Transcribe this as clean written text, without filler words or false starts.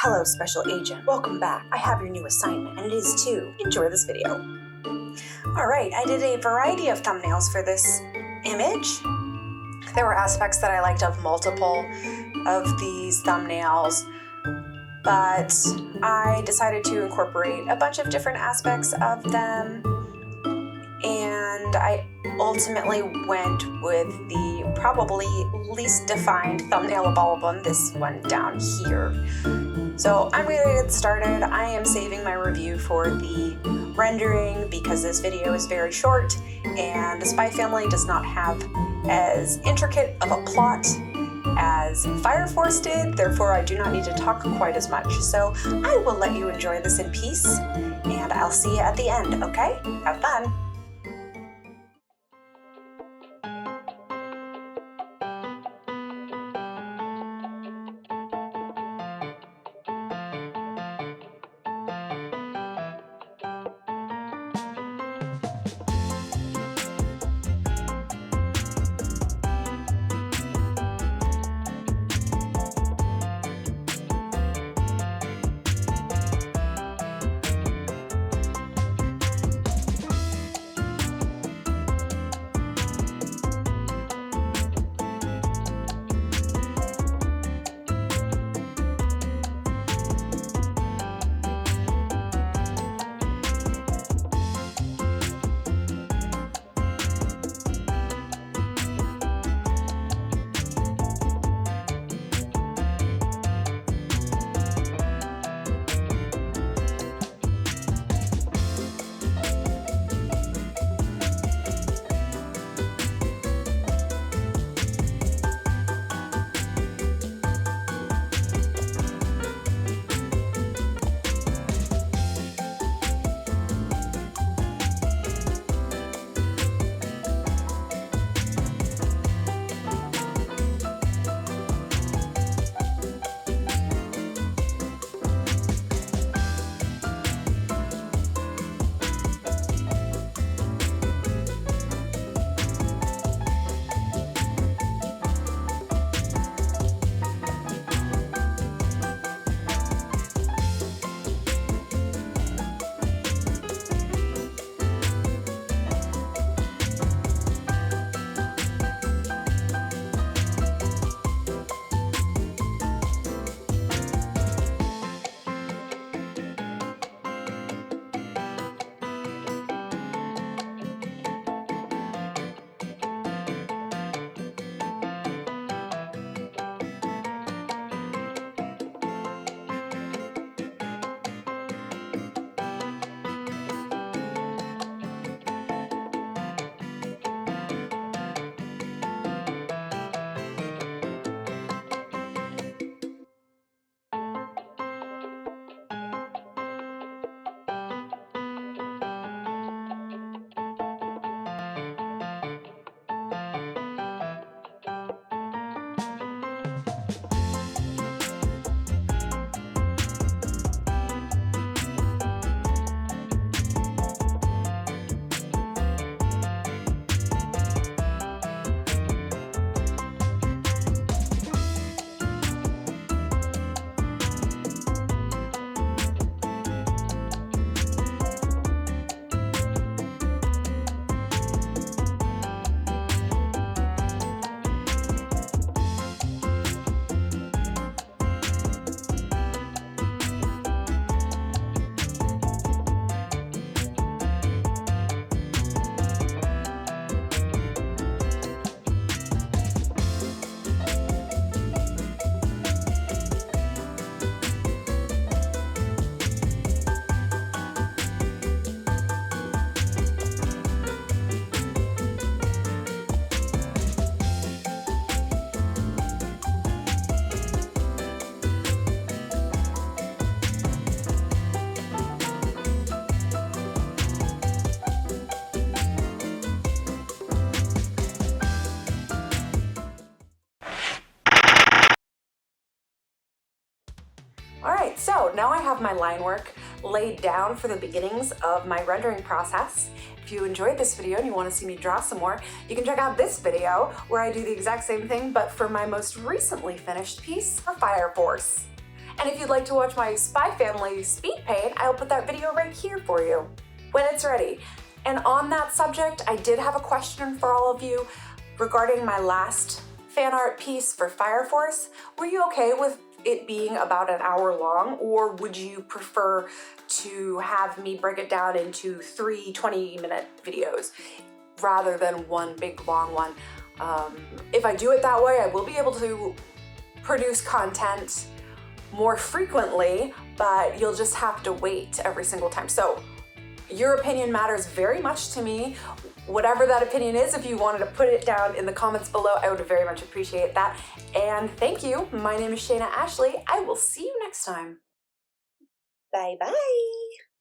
Hello, Special Agent. Welcome back. I have your new assignment, and it is to enjoy this video. Alright, I did a variety of thumbnails for this image. There were aspects that I liked of multiple of these thumbnails, but I decided to incorporate a bunch of different aspects of them, and I ultimately went with the probably least defined thumbnail of all of them, this one down here. So I'm going to get started. I am saving my review for the rendering because this video is very short and the Spy Family does not have as intricate of a plot as Fire Force did, therefore I do not need to talk quite as much. So I will let you enjoy this in peace and I'll see you at the end, okay? Have fun! Alright, so now I have my line work laid down for the beginnings of my rendering process. If you enjoyed this video and you want to see me draw some more, you can check out this video where I do the exact same thing but for my most recently finished piece for Fire Force. And if you'd like to watch my Spy Family speed paint, I'll put that video right here for you when it's ready. And on that subject, I did have a question for all of you regarding my last fan art piece for Fire Force. Were you okay with it being about an hour long, or would you prefer to have me break it down into 3 20-minute videos rather than one big long one? If I do it that way, I will be able to produce content more frequently, but you'll just have to wait every single time. So your opinion matters very much to me. Whatever that opinion is, if you wanted to put it down in the comments below, I would very much appreciate that. And thank you. My name is Shaina Ashley. I will see you next time. Bye bye.